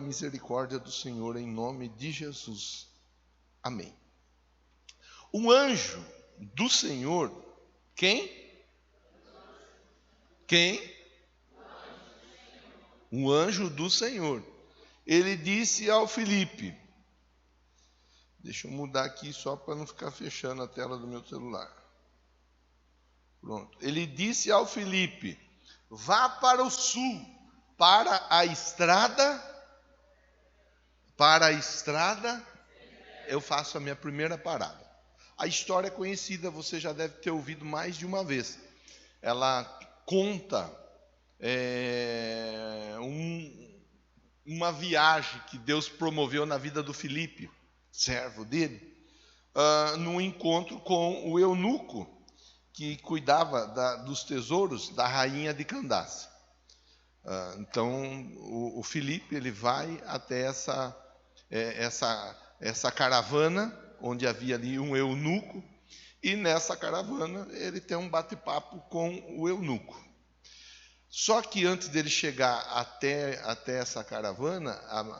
misericórdia do Senhor, em nome de Jesus. Amém. Um anjo do Senhor, quem? Quem? Um anjo do Senhor. Ele disse ao Filipe, deixa eu mudar aqui só para não ficar fechando a tela do meu celular. Pronto. Ele disse ao Filipe, vá para o sul, para a estrada, eu faço a minha primeira parada. A história é conhecida, você já deve ter ouvido mais de uma vez. Ela conta uma viagem que Deus promoveu na vida do Filipe, servo dele, num encontro com o eunuco, que cuidava dos tesouros da rainha de Candace. Então, o Filipe, ele vai até essa caravana, onde havia ali um eunuco, e nessa caravana ele tem um bate-papo com o eunuco. Só que antes dele chegar até essa caravana,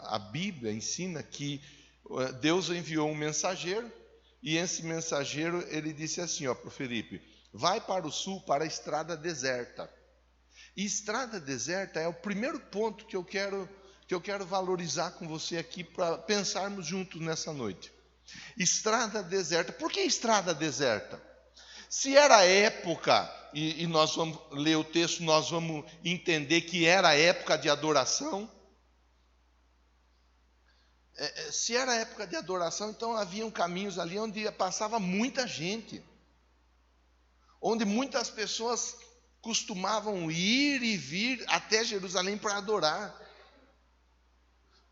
a Bíblia ensina que Deus enviou um mensageiro, e esse mensageiro, ele disse assim para o Filipe, vai para o sul, para a estrada deserta. E estrada deserta é o primeiro ponto que eu quero valorizar com você aqui, para pensarmos juntos nessa noite. Estrada deserta. Por que estrada deserta? Se era a época, e nós vamos ler o texto, nós vamos entender que era a época de adoração. Se era a época de adoração, então haviam caminhos ali onde passava muita gente, onde muitas pessoas costumavam ir e vir até Jerusalém para adorar.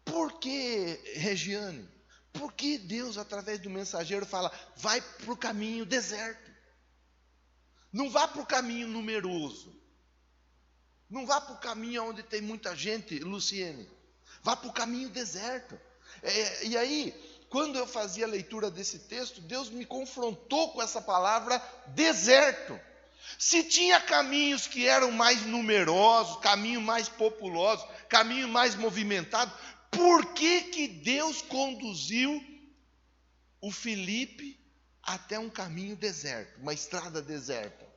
Por que, Regiane? Por que Deus, através do mensageiro, fala, vai para o caminho deserto? Não vá para o caminho numeroso. Não vá para o caminho onde tem muita gente, Luciene. Vá para o caminho deserto. E aí, quando eu fazia a leitura desse texto, Deus me confrontou com essa palavra deserto. Se tinha caminhos que eram mais numerosos, caminho mais populoso, caminho mais movimentado, por que Deus conduziu o Filipe até um caminho deserto, uma estrada deserta?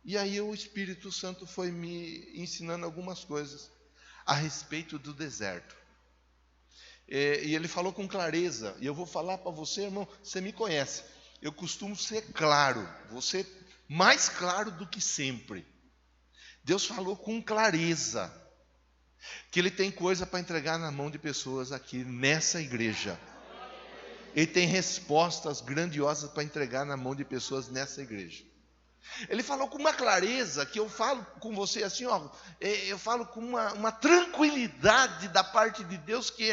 E aí o Espírito Santo foi me ensinando algumas coisas a respeito do deserto. E ele falou com clareza, e eu vou falar para você, irmão, você me conhece. Eu costumo ser claro, vou ser mais claro do que sempre. Deus falou com clareza que Ele tem coisa para entregar na mão de pessoas aqui nessa igreja. Ele tem respostas grandiosas para entregar na mão de pessoas nessa igreja. Ele falou com uma clareza que eu falo com você assim, eu falo com uma tranquilidade da parte de Deus que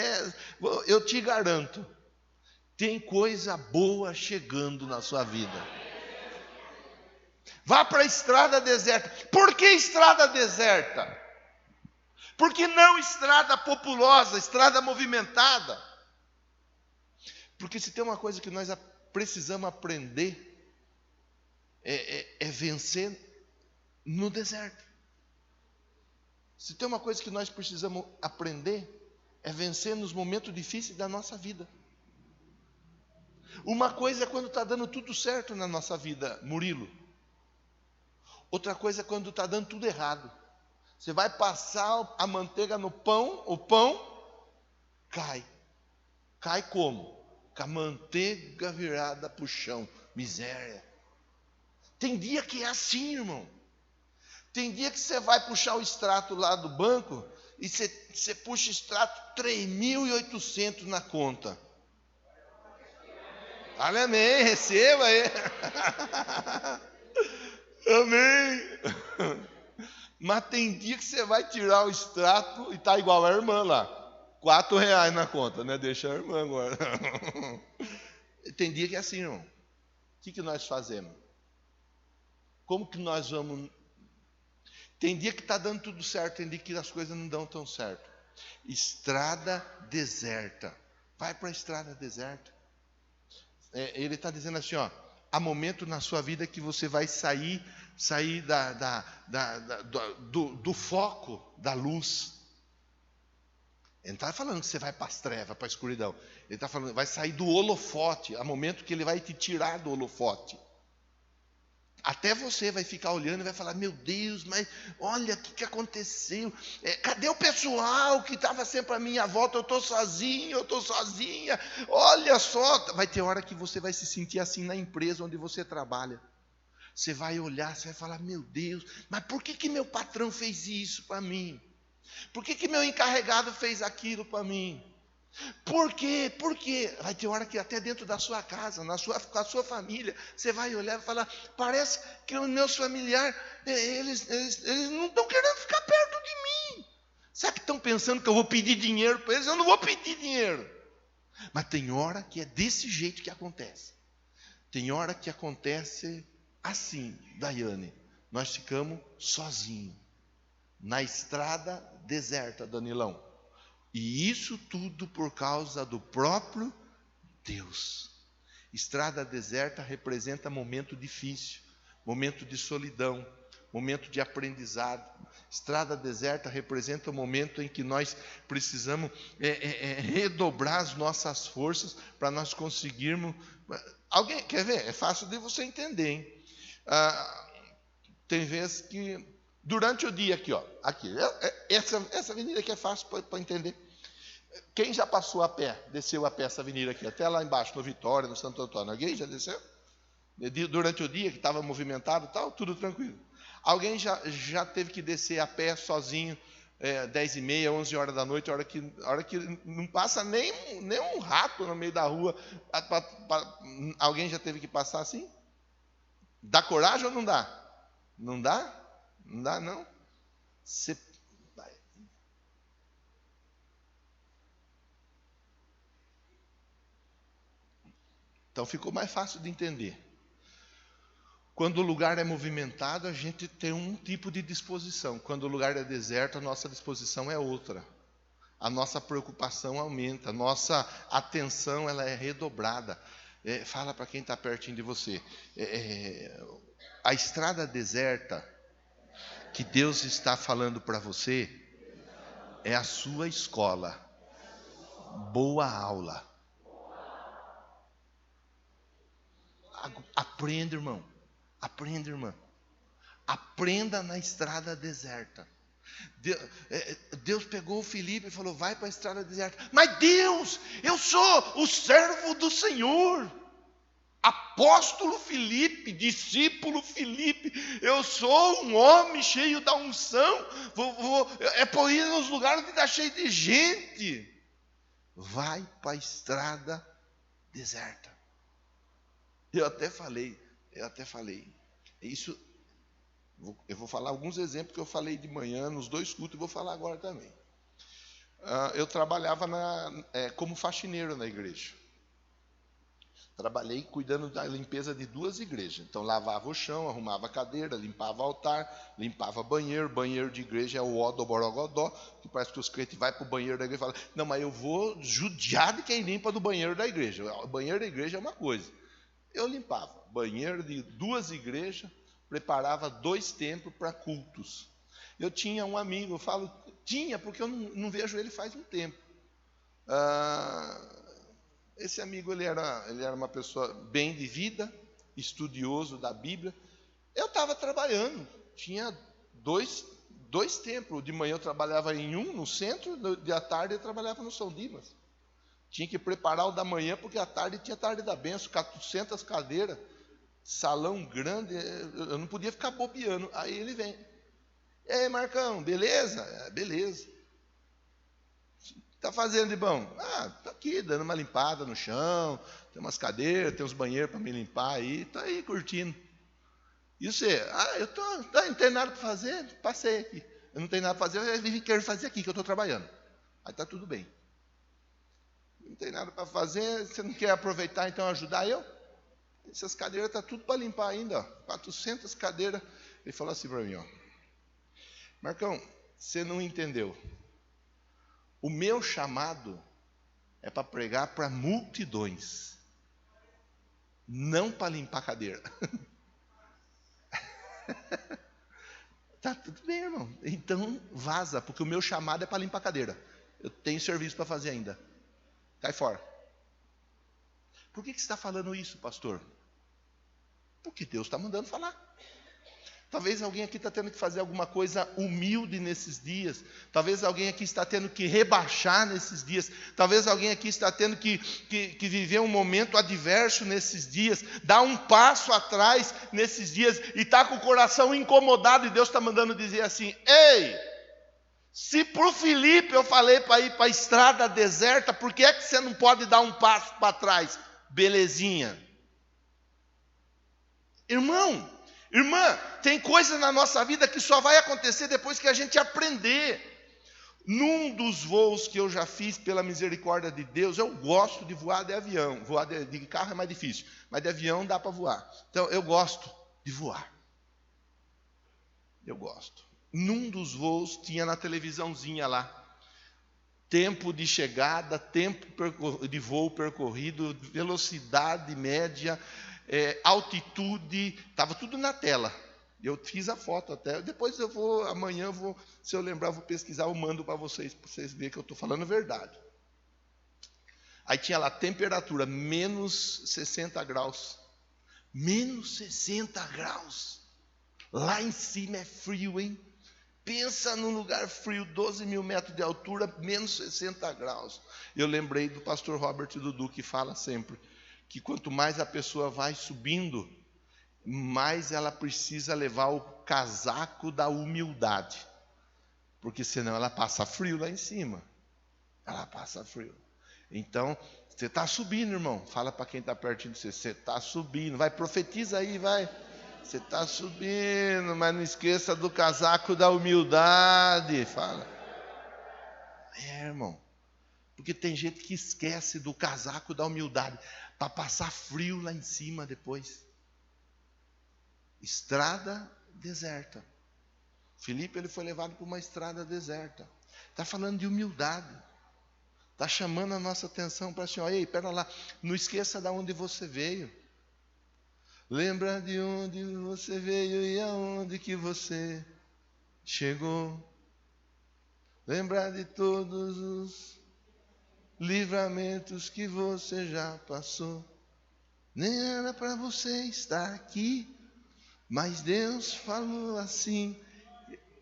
eu te garanto, tem coisa boa chegando na sua vida. Vá para a estrada deserta. Por que estrada deserta? Por que não estrada populosa, estrada movimentada? Porque se tem uma coisa que nós precisamos aprender, é vencer no deserto. Se tem uma coisa que nós precisamos aprender, é vencer nos momentos difíceis da nossa vida. Uma coisa é quando está dando tudo certo na nossa vida, Murilo. Outra coisa é quando está dando tudo errado. Você vai passar a manteiga no pão, o pão cai. Cai como? Com a manteiga virada para o chão. Miséria. Tem dia que é assim, irmão. Tem dia que você vai puxar o extrato lá do banco e você puxa o extrato 3.800 na conta. Amém, receba aí. Amém. Mas tem dia que você vai tirar o extrato e está igual a irmã lá. R$4 na conta, né? Deixa a irmã agora. Tem dia que é assim, irmão. O que nós fazemos? Como que nós vamos... Tem dia que está dando tudo certo, tem dia que as coisas não dão tão certo. Estrada deserta. Vai para a estrada deserta. Ele está dizendo assim, há momento na sua vida que você vai sair do foco da luz. Ele não está falando que você vai para as trevas, para a escuridão. Ele está falando que vai sair do holofote, há momento que ele vai te tirar do holofote. Até você vai ficar olhando e vai falar, meu Deus, mas olha o que aconteceu. Cadê o pessoal que estava sempre à minha volta? Eu estou sozinho, eu estou sozinha. Olha só, vai ter hora que você vai se sentir assim na empresa onde você trabalha. Você vai olhar, você vai falar, meu Deus, mas por que meu patrão fez isso para mim? Por que meu encarregado fez aquilo para mim? Por quê? Por quê? Vai ter hora que até dentro da sua casa, com a sua família, você vai olhar e falar, parece que os meus familiares, eles não estão querendo ficar perto de mim. Será que estão pensando que eu vou pedir dinheiro para eles? Eu não vou pedir dinheiro. Mas tem hora que é desse jeito que acontece. Tem hora que acontece assim, Daiane, nós ficamos sozinhos, na estrada deserta, Danilão. E isso tudo por causa do próprio Deus. Estrada deserta representa momento difícil, momento de solidão, momento de aprendizado. Estrada deserta representa o momento em que nós precisamos redobrar as nossas forças para nós conseguirmos. Alguém quer ver? É fácil de você entender, hein? Tem vezes que durante o dia aqui, ó, aqui, essa avenida aqui é fácil para entender. Quem já passou a pé, desceu a pé essa avenida aqui, até lá embaixo, no Vitória, no Santo Antônio? Alguém já desceu? Durante o dia, que estava movimentado e tal, tudo tranquilo. Alguém já teve que descer a pé sozinho, 10h30, 11 horas da noite, hora que não passa nem um rato no meio da rua. Alguém já teve que passar assim? Dá coragem ou não dá? Não dá? Não dá, não? Você vai. Então ficou mais fácil de entender. Quando o lugar é movimentado, a gente tem um tipo de disposição. Quando o lugar é deserto, a nossa disposição é outra. A nossa preocupação aumenta, a nossa atenção ela é redobrada. Fala para quem está pertinho de você. A estrada deserta que Deus está falando para você é a sua escola. Boa aula. Aprenda, irmão. Aprenda, irmã. Aprenda na estrada deserta. Deus pegou o Filipe e falou, vai para a estrada deserta. Mas Deus, eu sou o servo do Senhor. Apóstolo Filipe, discípulo Filipe, eu sou um homem cheio da unção. É por ir nos lugares onde está cheio de gente. Vai para a estrada deserta. Eu até falei. Isso, eu vou falar alguns exemplos que eu falei de manhã nos 2 cultos e vou falar agora também. Eu trabalhava como faxineiro na igreja. Trabalhei cuidando da limpeza de 2 igrejas. Então, lavava o chão, arrumava a cadeira, limpava o altar, limpava banheiro. Banheiro de igreja é o ó do borogodó, que parece que os crentes vão para o banheiro da igreja e falam, não, mas eu vou judiar de quem limpa do banheiro da igreja. O banheiro da igreja é uma coisa. Eu limpava banheiro de 2 igrejas, preparava 2 templos para cultos. Eu tinha um amigo, eu falo, tinha, porque eu não vejo ele faz um tempo. Esse amigo, ele era uma pessoa bem de vida, estudioso da Bíblia. Eu estava trabalhando, tinha 2 templos. De manhã eu trabalhava em um, no centro, à tarde eu trabalhava no São Dimas. Tinha que preparar o da manhã, porque à tarde tinha tarde da benção, 400 cadeiras, salão grande, eu não podia ficar bobeando. Aí ele vem, e aí, Marcão, beleza? Beleza. Está fazendo de bom? Estou aqui, dando uma limpada no chão, tem umas cadeiras, tem uns banheiros para me limpar aí, estou aí curtindo. E você? Não tem nada para fazer? Passei aqui. Eu não tenho nada para fazer, eu quero fazer aqui, que eu estou trabalhando. Aí está tudo bem. Não tem nada para fazer, você não quer aproveitar então ajudar eu? Essas cadeiras estão tudo para limpar ainda, ó, 400 cadeiras. Ele falou assim para mim, ó, Marcão, você não entendeu. O meu chamado é para pregar para multidões, não para limpar cadeira. Tá tudo bem, irmão. Então vaza, porque o meu chamado é para limpar cadeira. Eu tenho serviço para fazer ainda. Cai fora. Por que você está falando isso, pastor? Porque Deus está mandando falar. Talvez alguém aqui está tendo que fazer alguma coisa humilde nesses dias. Talvez alguém aqui está tendo que rebaixar nesses dias. Talvez alguém aqui está tendo que viver um momento adverso nesses dias. Dar um passo atrás nesses dias. E está com o coração incomodado. E Deus está mandando dizer assim: ei, se para o Felipe eu falei para ir para a estrada deserta, por que é que você não pode dar um passo para trás? Belezinha. Irmão, irmã, tem coisa na nossa vida que só vai acontecer depois que a gente aprender. Num dos voos que eu já fiz, pela misericórdia de Deus, eu gosto de voar de avião. Voar de carro é mais difícil, mas de avião dá para voar. Então, eu gosto de voar. Eu gosto. Num dos voos, tinha na televisãozinha lá, tempo de chegada, tempo de voo percorrido, velocidade média, altitude, estava tudo na tela. Eu fiz a foto até. Depois amanhã eu vou, se eu lembrar, eu vou pesquisar, eu mando para vocês verem que eu estou falando a verdade. Aí tinha lá temperatura, menos 60 graus. Menos 60 graus. Lá em cima é frio, hein? Pensa num lugar frio, 12 mil metros de altura, menos 60 graus. Eu lembrei do pastor Robert Dudu, que fala sempre que quanto mais a pessoa vai subindo, mais ela precisa levar o casaco da humildade. Porque senão ela passa frio lá em cima. Ela passa frio. Então, você está subindo, irmão. Fala para quem está pertinho de você. Você está subindo. Vai, profetiza aí, vai. Você está subindo, mas não esqueça do casaco da humildade. Fala. Irmão. Porque tem gente que esquece do casaco da humildade para passar frio lá em cima depois. Estrada deserta. Filipe, ele foi levado para uma estrada deserta. Está falando de humildade. Está chamando a nossa atenção para assim, ó, ei, pera lá, não esqueça de onde você veio. Lembra de onde você veio e aonde que você chegou. Lembra de todos os livramentos que você já passou. Nem era para você estar aqui, mas Deus falou assim,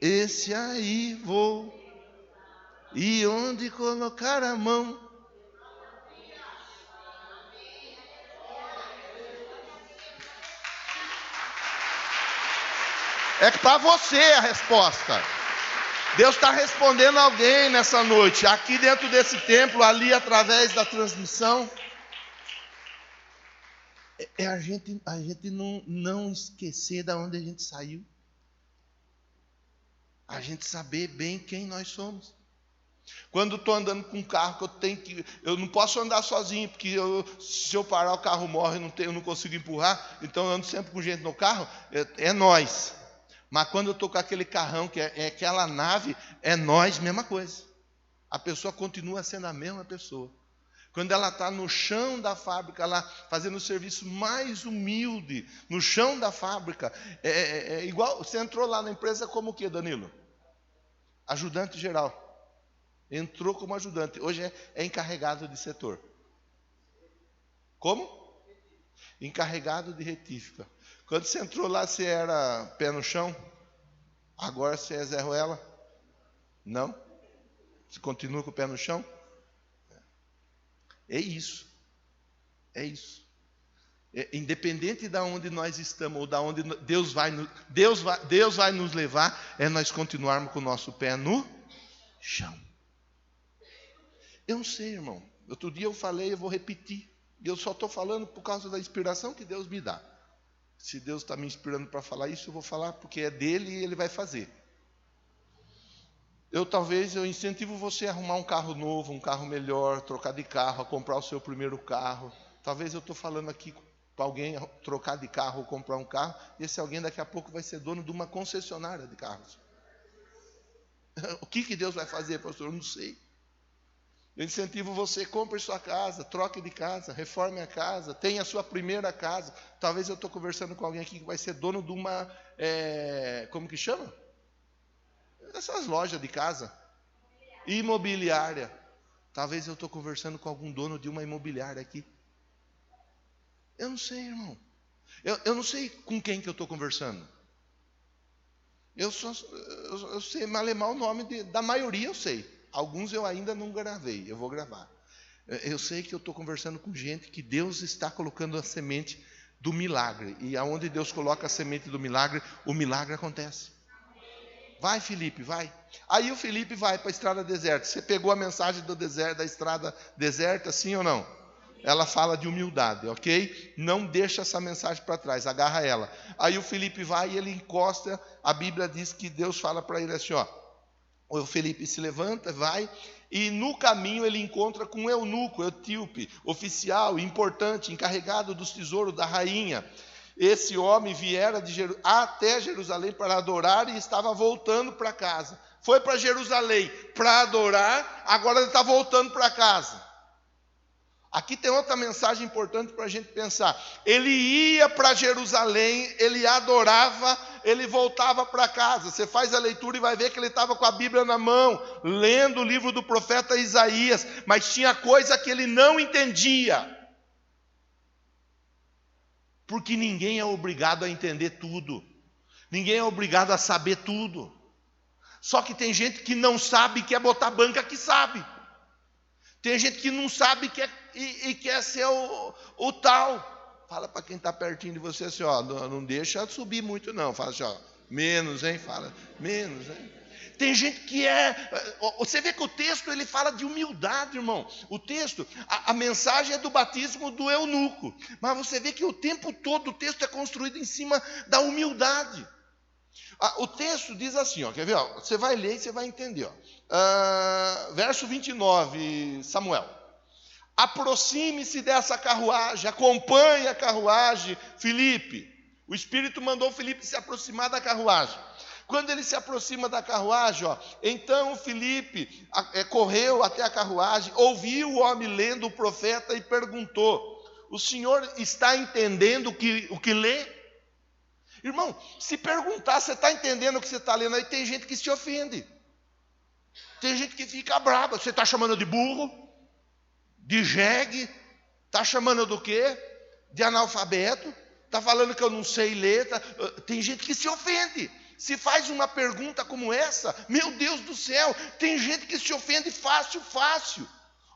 esse aí vou, e onde colocar a mão. É para você a resposta. Deus está respondendo alguém nessa noite, aqui dentro desse templo, ali através da transmissão. É a gente não esquecer de onde a gente saiu. A gente saber bem quem nós somos. Quando estou andando com um carro que eu não posso andar sozinho, porque se eu parar o carro morre, eu não consigo empurrar, então eu ando sempre com gente no carro, é nós. Mas quando eu estou com aquele carrão, que é aquela nave, é nós, mesma coisa. A pessoa continua sendo a mesma pessoa. Quando ela está no chão da fábrica, lá fazendo o serviço mais humilde, no chão da fábrica, é igual, você entrou lá na empresa como o quê, Danilo? Ajudante geral. Entrou como ajudante, hoje é encarregado de setor. Como? Encarregado de retífica. Quando você entrou lá, você era pé no chão? Agora você é Zé Ruela? Não? Você continua com o pé no chão? É isso. É isso. Independente de onde nós estamos, ou de onde Deus vai nos levar, é nós continuarmos com o nosso pé no chão. Eu não sei, irmão. Outro dia eu falei, eu vou repetir. E eu só estou falando por causa da inspiração que Deus me dá. Se Deus está me inspirando para falar isso, eu vou falar porque é dele e ele vai fazer. Eu incentivo você a arrumar um carro novo, um carro melhor, trocar de carro, a comprar o seu primeiro carro. Talvez eu estou falando aqui para alguém trocar de carro ou comprar um carro, e esse alguém daqui a pouco vai ser dono de uma concessionária de carros. O que Deus vai fazer, pastor? Eu não sei. Eu incentivo você, compre sua casa, troque de casa, reforme a casa, tenha a sua primeira casa. Talvez eu estou conversando com alguém aqui que vai ser dono de uma, como que chama? Essas lojas de casa. imobiliária. Talvez eu estou conversando com algum dono de uma imobiliária aqui. Eu não sei, irmão. Eu não sei com quem que eu estou conversando. Eu sei malemar o nome da maioria, eu sei. Alguns eu ainda não gravei, eu vou gravar. Eu sei que eu estou conversando com gente que Deus está colocando a semente do milagre. E aonde Deus coloca a semente do milagre, o milagre acontece. Vai, Felipe, vai. Aí o Felipe vai para a estrada deserta. Você pegou a mensagem do deserto, da estrada deserta, sim ou não? Ela fala de humildade, ok? Não deixa essa mensagem para trás, agarra ela. Aí o Felipe vai e ele encosta. A Bíblia diz que Deus fala para ele assim, ó. O Felipe se levanta, vai, e no caminho ele encontra com um eunuco, etíope, oficial, importante, encarregado dos tesouros da rainha. Esse homem viera até Jerusalém para adorar e estava voltando para casa. Foi para Jerusalém para adorar, agora ele está voltando para casa. Aqui tem outra mensagem importante para a gente pensar. Ele ia para Jerusalém, ele adorava, ele voltava para casa. Você faz a leitura e vai ver que ele estava com a Bíblia na mão, lendo o livro do profeta Isaías, mas tinha coisa que ele não entendia. Porque ninguém é obrigado a entender tudo. Ninguém é obrigado a saber tudo. Só que tem gente que não sabe e quer botar banca que sabe. Tem gente que não sabe e quer ser o tal. Fala para quem está pertinho de você assim, ó, não deixa subir muito não. Fala assim, ó, menos, hein? Fala, menos, hein? Tem gente que você vê que o texto ele fala de humildade, irmão. O texto, a mensagem é do batismo do eunuco. Mas você vê que o tempo todo o texto é construído em cima da humildade. O texto diz assim, ó, quer ver? Ó, você vai ler e você vai entender. Ó. Verso 29, Samuel. Aproxime-se dessa carruagem, acompanhe a carruagem, Filipe. O Espírito mandou Filipe se aproximar da carruagem. Quando ele se aproxima da carruagem, ó, então Filipe correu até a carruagem, ouviu o homem lendo o profeta e perguntou: o senhor está entendendo o que lê? Irmão, se perguntar, você está entendendo o que você está lendo aí? Tem gente que se ofende. Tem gente que fica brava. Você está chamando de burro? De jegue? Está chamando do quê? De analfabeto? Está falando que eu não sei ler? Tem gente que se ofende. Se faz uma pergunta como essa, meu Deus do céu, tem gente que se ofende fácil.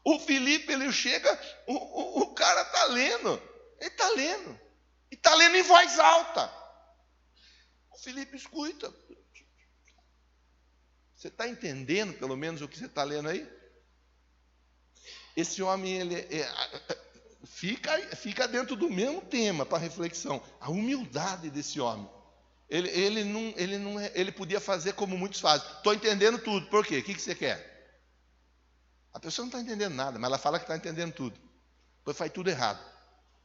O Filipe, ele chega, o cara está lendo. Ele está lendo. E está lendo em voz alta. O Filipe escuta. Você está entendendo pelo menos o que você está lendo aí? Esse homem, ele fica dentro do mesmo tema para reflexão. A humildade desse homem. Ele podia fazer como muitos fazem. Estou entendendo tudo. Por quê? O que você quer? A pessoa não está entendendo nada, mas ela fala que está entendendo tudo. Depois faz tudo errado.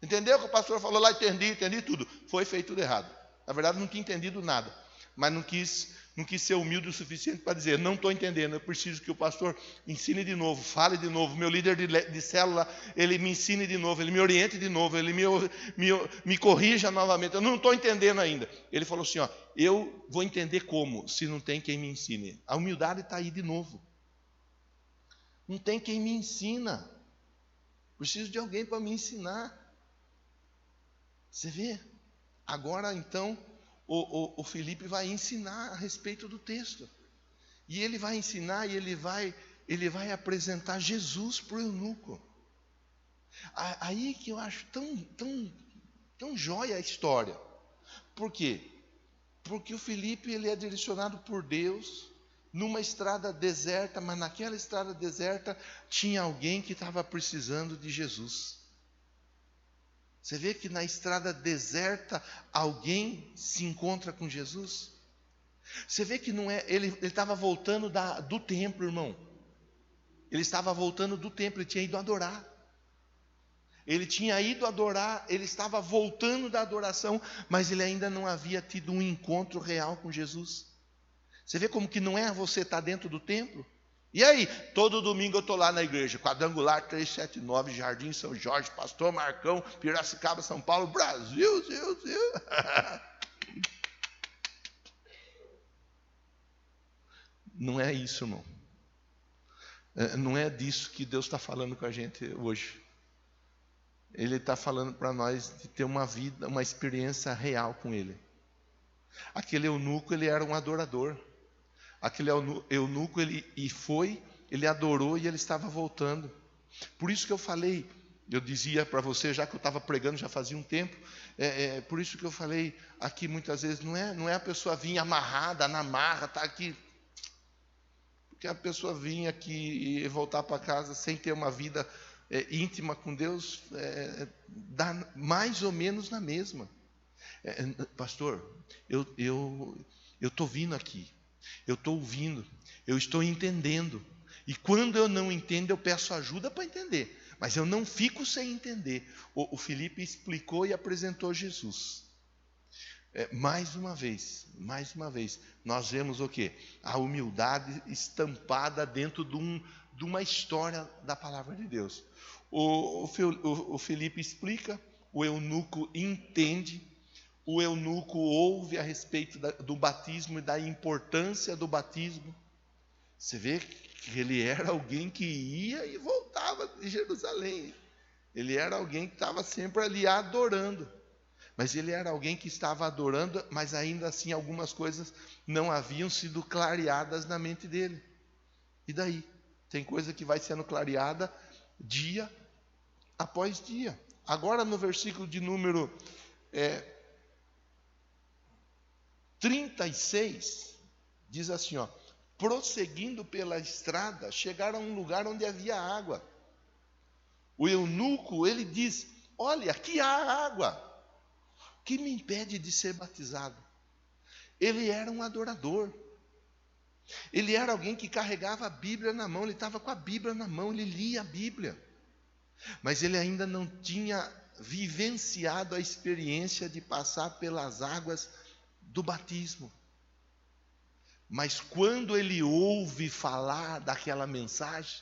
Entendeu o que o pastor falou lá? Entendi tudo. Foi feito tudo errado. Na verdade, não tinha entendido nada. Mas não quis ser humilde o suficiente para dizer, não estou entendendo, eu preciso que o pastor ensine de novo, fale de novo, meu líder de célula, ele me ensine de novo, ele me oriente de novo, ele me corrija novamente, eu não estou entendendo ainda. Ele falou assim, ó, eu vou entender como, se não tem quem me ensine. A humildade está aí de novo. Não tem quem me ensina. Preciso de alguém para me ensinar. Você vê? Agora, então, o Filipe vai ensinar a respeito do texto. E ele vai ensinar e ele vai apresentar Jesus para o eunuco. Aí que eu acho tão jóia a história. Por quê? Porque o Filipe, ele é direcionado por Deus numa estrada deserta, mas naquela estrada deserta tinha alguém que estava precisando de Jesus. Você vê que na estrada deserta alguém se encontra com Jesus? Você vê que não é, ele estava voltando do templo, irmão. Ele estava voltando do templo, ele tinha ido adorar. Ele tinha ido adorar, ele estava voltando da adoração, mas ele ainda não havia tido um encontro real com Jesus. Você vê como que não é você estar dentro do templo? E aí, todo domingo eu estou lá na igreja, Quadrangular 379, Jardim São Jorge, Pastor Marcão, Piracicaba, São Paulo, Brasil. Não é isso, irmão. Não é disso que Deus está falando com a gente hoje. Ele está falando para nós de ter uma vida, uma experiência real com Ele. Aquele eunuco, ele era um adorador. Aquele eunuco, ele adorou e ele estava voltando. Por isso que eu dizia para você, já que eu estava pregando já fazia um tempo, por isso que eu falei aqui muitas vezes, não é a pessoa vir amarrada, na marra, tá aqui. Porque a pessoa vir aqui e voltar para casa sem ter uma vida íntima com Deus, dá mais ou menos na mesma. Pastor, eu estou vindo aqui, eu estou ouvindo, eu estou entendendo. E quando eu não entendo, eu peço ajuda para entender. Mas eu não fico sem entender. O Felipe explicou e apresentou Jesus. Mais uma vez, nós vemos o quê? A humildade estampada dentro de uma história da palavra de Deus. O Felipe explica, o eunuco entende, o eunuco ouve a respeito do batismo e da importância do batismo. Você vê que ele era alguém que ia e voltava de Jerusalém. Ele era alguém que estava sempre ali adorando. Mas ele era alguém que estava adorando, mas ainda assim algumas coisas não haviam sido clareadas na mente dele. E daí? Tem coisa que vai sendo clareada dia após dia. Agora no versículo de número 36, diz assim, prosseguindo pela estrada, chegaram a um lugar onde havia água. O eunuco, ele diz, olha, aqui há água. O que me impede de ser batizado? Ele era um adorador. Ele era alguém que carregava a Bíblia na mão, ele estava com a Bíblia na mão, ele lia a Bíblia. Mas ele ainda não tinha vivenciado a experiência de passar pelas águas do batismo. Mas quando ele ouve falar daquela mensagem,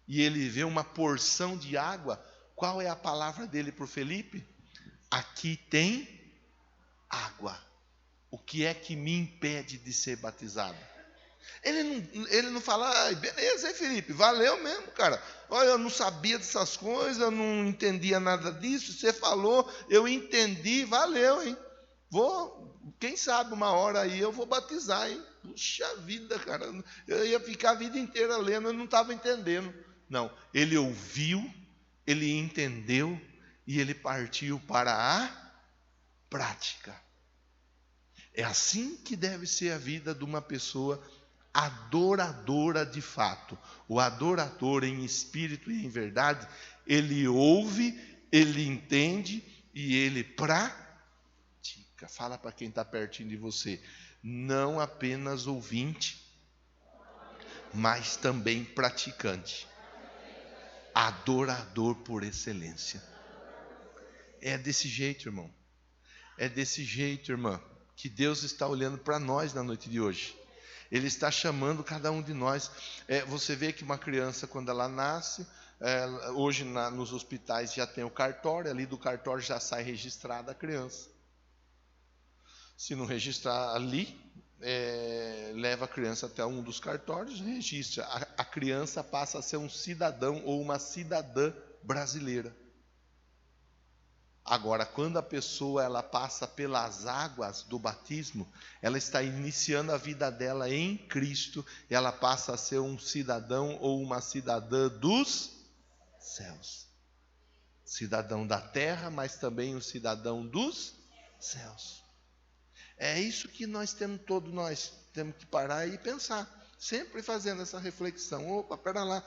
e ele vê uma porção de água, qual é a palavra dele para o Felipe? Aqui tem água. O que é que me impede de ser batizado? Ele não fala, beleza, hein, Felipe, valeu mesmo, cara. Olha, eu não sabia dessas coisas, eu não entendia nada disso, você falou, eu entendi, valeu, hein. Quem sabe uma hora aí eu vou batizar, hein. Puxa vida, cara, eu ia ficar a vida inteira lendo, eu não estava entendendo. Não, ele ouviu, ele entendeu e ele partiu para a prática. É assim que deve ser a vida de uma pessoa adoradora de fato. O adorador em espírito e em verdade, ele ouve, ele entende e ele pratica. Fala para quem está pertinho de você, não apenas ouvinte, mas também praticante. Adorador por excelência. É desse jeito, irmão. É desse jeito, irmã, que Deus está olhando para nós na noite de hoje. Ele está chamando cada um de nós. Você vê que uma criança, quando ela nasce, hoje nos hospitais já tem o cartório, ali do cartório já sai registrada a criança. Se não registrar ali, leva a criança até um dos cartórios, registra. A criança passa a ser um cidadão ou uma cidadã brasileira. Agora, quando a pessoa ela passa pelas águas do batismo, ela está iniciando a vida dela em Cristo, e ela passa a ser um cidadão ou uma cidadã dos céus. Cidadão da terra, mas também um cidadão dos céus. É isso que nós temos que parar e pensar, sempre fazendo essa reflexão. Opa, pera lá,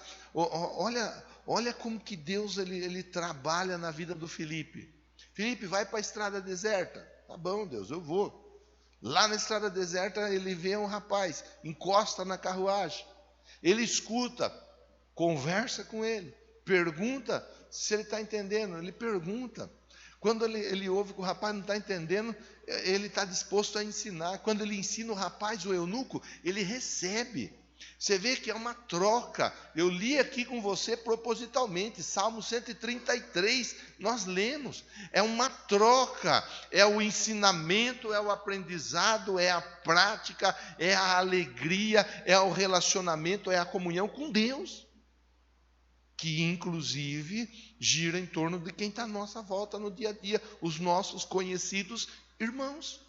olha como que Deus ele trabalha na vida do Felipe. Felipe, vai para a estrada deserta. Tá bom, Deus, eu vou. Lá na estrada deserta ele vê um rapaz, encosta na carruagem. Ele escuta, conversa com ele, pergunta se ele está entendendo. Ele pergunta. Quando ele ouve que o rapaz não está entendendo, ele está disposto a ensinar. Quando ele ensina o rapaz, o eunuco, ele recebe. Você vê que é uma troca. Eu li aqui com você propositalmente, Salmo 133, nós lemos. É uma troca, é o ensinamento, é o aprendizado, é a prática, é a alegria, é o relacionamento, é a comunhão com Deus. Que inclusive gira em torno de quem está à nossa volta no dia a dia, os nossos conhecidos irmãos.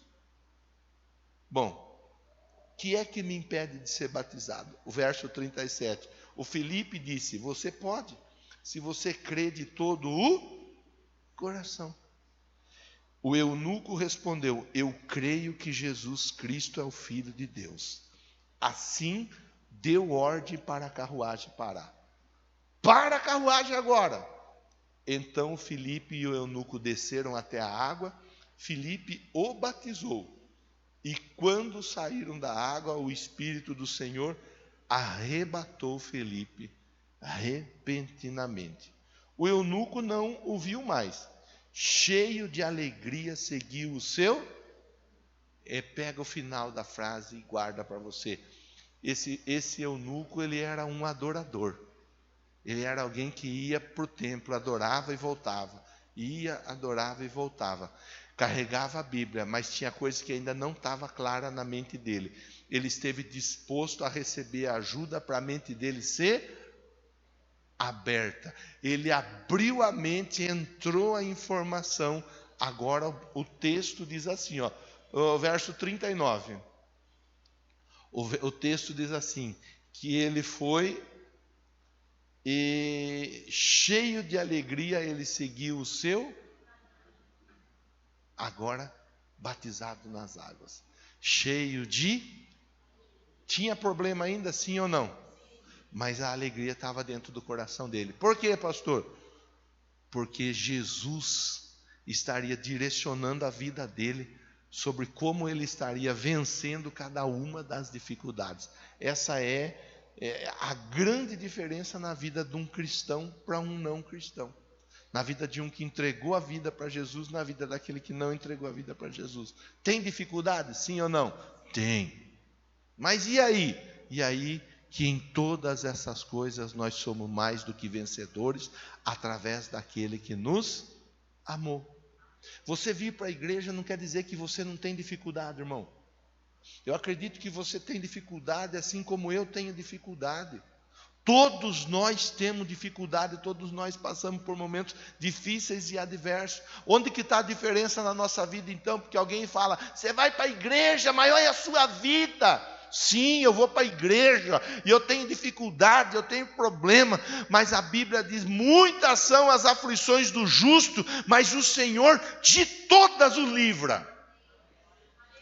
Bom, o que é que me impede de ser batizado? O verso 37. O Filipe disse: você pode, se você crê de todo o coração. O eunuco respondeu: eu creio que Jesus Cristo é o Filho de Deus. Assim deu ordem para a carruagem parar. Para a carruagem agora. Então Filipe e o eunuco desceram até a água. Filipe o batizou. E quando saíram da água, o Espírito do Senhor arrebatou Filipe repentinamente. O eunuco não o viu mais. Cheio de alegria, seguiu o seu. Pega o final da frase e guarda para você. Esse eunuco, ele era um adorador. Ele era alguém que ia para o templo, adorava e voltava. Ia, adorava e voltava. Carregava a Bíblia, mas tinha coisas que ainda não estava clara na mente dele. Ele esteve disposto a receber ajuda para a mente dele ser aberta. Ele abriu a mente, entrou a informação. Agora o texto diz assim, o verso 39. O texto diz assim, que ele foi... E cheio de alegria ele seguiu o seu, agora batizado nas águas. Cheio de... Tinha problema ainda, sim ou não? Mas a alegria estava dentro do coração dele. Por quê, pastor? Porque Jesus estaria direcionando a vida dele sobre como ele estaria vencendo cada uma das dificuldades. Essa é a grande diferença na vida de um cristão para um não cristão. Na vida de um que entregou a vida para Jesus, na vida daquele que não entregou a vida para Jesus. Tem dificuldade, sim ou não? Tem. Mas e aí? E aí que em todas essas coisas nós somos mais do que vencedores, através daquele que nos amou. Você vir para a igreja não quer dizer que você não tem dificuldade, irmão. Eu acredito que você tem dificuldade, assim como eu tenho dificuldade. Todos nós temos dificuldade, todos nós passamos por momentos difíceis e adversos. Onde que está a diferença na nossa vida então? Porque alguém fala, você vai para a igreja, mas olha a sua vida. Sim, eu vou para a igreja, e eu tenho dificuldade, eu tenho problema, mas a Bíblia diz, muitas são as aflições do justo, mas o Senhor de todas o livra.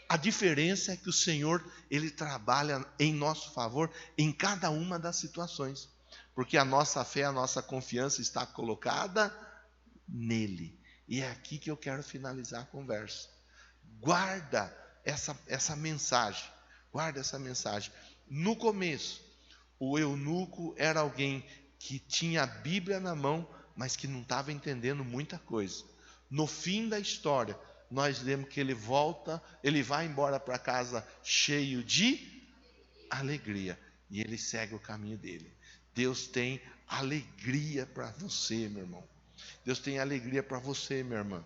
A diferença é que o Senhor, Ele trabalha em nosso favor em cada uma das situações. Porque a nossa fé, a nossa confiança está colocada nele. E é aqui que eu quero finalizar a conversa. Guarda essa mensagem. Guarda essa mensagem. No começo, o eunuco era alguém que tinha a Bíblia na mão, mas que não estava entendendo muita coisa. No fim da história, nós lemos que ele volta, ele vai embora para casa cheio de alegria. E ele segue o caminho dele. Deus tem alegria para você, meu irmão. Deus tem alegria para você, minha irmã.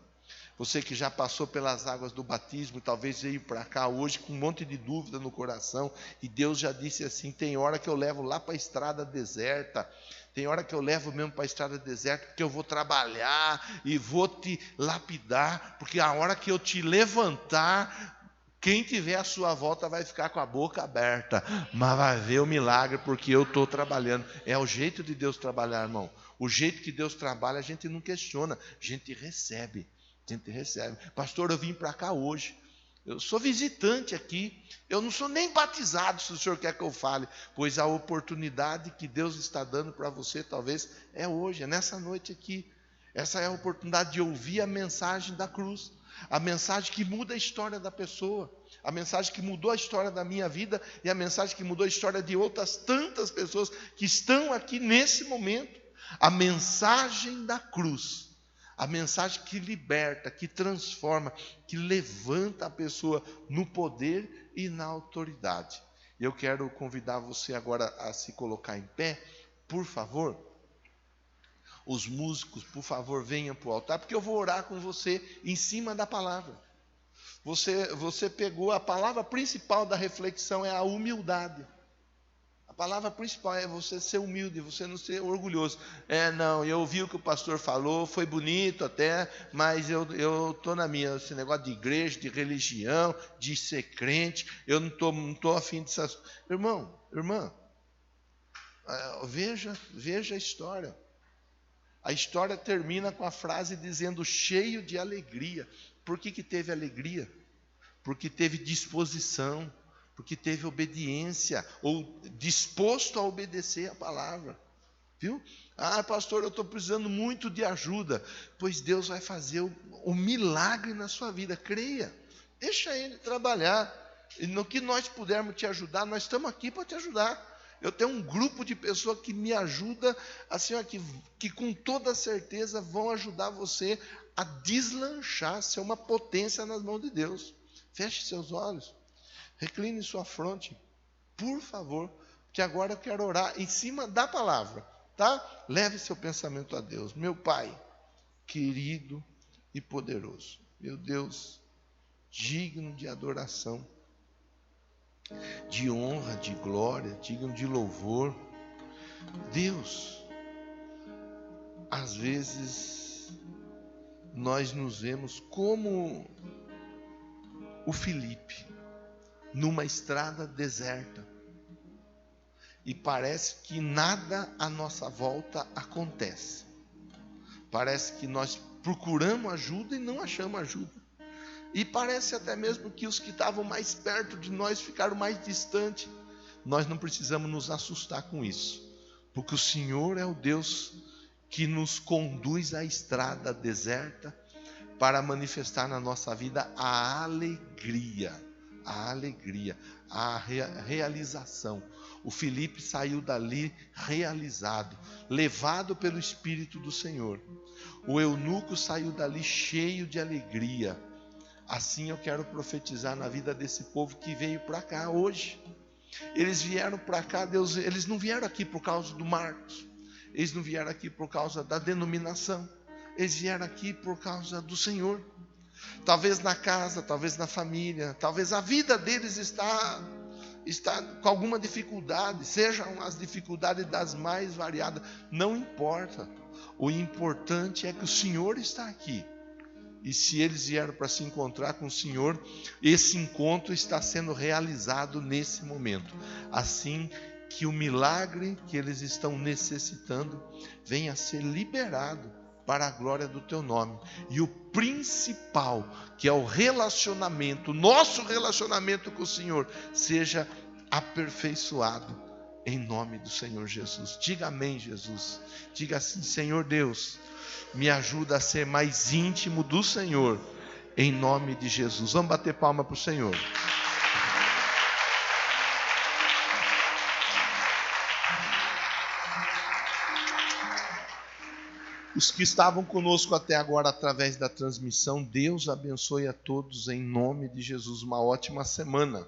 Você que já passou pelas águas do batismo, talvez veio para cá hoje com um monte de dúvida no coração. E Deus já disse assim, tem hora que eu levo lá para a estrada deserta. Tem hora que eu levo mesmo para a estrada deserta, porque eu vou trabalhar e vou te lapidar, porque a hora que eu te levantar, quem tiver à sua volta vai ficar com a boca aberta, mas vai ver o milagre, porque eu estou trabalhando. É o jeito de Deus trabalhar, irmão. O jeito que Deus trabalha, a gente não questiona, a gente recebe. A gente recebe. Pastor, eu vim para cá hoje. Eu sou visitante aqui, eu não sou nem batizado, se o senhor quer que eu fale, pois a oportunidade que Deus está dando para você, talvez, é hoje, é nessa noite aqui. Essa é a oportunidade de ouvir a mensagem da cruz, a mensagem que muda a história da pessoa, a mensagem que mudou a história da minha vida e a mensagem que mudou a história de outras tantas pessoas que estão aqui nesse momento. A mensagem da cruz. A mensagem que liberta, que transforma, que levanta a pessoa no poder e na autoridade. Eu quero convidar você agora a se colocar em pé, por favor. Os músicos, por favor, venham para o altar, porque eu vou orar com você em cima da palavra. Você pegou a palavra principal da reflexão, é a humildade. A palavra principal é você ser humilde, você não ser orgulhoso. Não, eu ouvi o que o pastor falou, foi bonito até, mas eu estou na minha, esse negócio de igreja, de religião, de ser crente, eu não estou afim dessas... Irmão, irmã, veja a história. A história termina com a frase dizendo cheio de alegria. Por que teve alegria? Porque teve disposição, porque teve obediência, ou disposto a obedecer a palavra. Viu? Pastor, eu estou precisando muito de ajuda. Pois Deus vai fazer o milagre na sua vida. Creia, deixa Ele trabalhar. E no que nós pudermos te ajudar, nós estamos aqui para te ajudar. Eu tenho um grupo de pessoas que me ajuda, assim, que com toda certeza vão ajudar você a deslanchar, ser uma potência nas mãos de Deus. Feche seus olhos, recline sua fronte, por favor, que agora eu quero orar em cima da palavra, tá? Leve seu pensamento a Deus. Meu Pai, querido e poderoso, meu Deus, digno de adoração, de honra, de glória, digno de louvor. Deus, às vezes nós nos vemos como o Filipe, numa estrada deserta, e parece que nada à nossa volta acontece. Parece que nós procuramos ajuda e não achamos ajuda. E parece até mesmo que os que estavam mais perto de nós ficaram mais distantes. Nós não precisamos nos assustar com isso, porque o Senhor é o Deus que nos conduz à estrada deserta para manifestar na nossa vida a alegria, a realização. O Filipe saiu dali realizado, levado pelo Espírito do Senhor. O eunuco saiu dali cheio de alegria. Assim eu quero profetizar na vida desse povo que veio para cá hoje. Eles vieram para cá, Deus, eles não vieram aqui por causa do Marcos, eles não vieram aqui por causa da denominação, eles vieram aqui por causa do Senhor. Talvez na casa, talvez na família, talvez a vida deles está com alguma dificuldade, sejam as dificuldades das mais variadas, não importa. O importante é que o Senhor está aqui. E se eles vieram para se encontrar com o Senhor, esse encontro está sendo realizado nesse momento. Assim que o milagre que eles estão necessitando venha a ser liberado para a glória do Teu nome. E o principal, que é o relacionamento, nosso relacionamento com o Senhor, seja aperfeiçoado em nome do Senhor Jesus. Diga amém, Jesus. Diga assim: Senhor Deus, me ajuda a ser mais íntimo do Senhor, em nome de Jesus. Vamos bater palma para o Senhor. Os que estavam conosco até agora através da transmissão, Deus abençoe a todos em nome de Jesus. Uma ótima semana.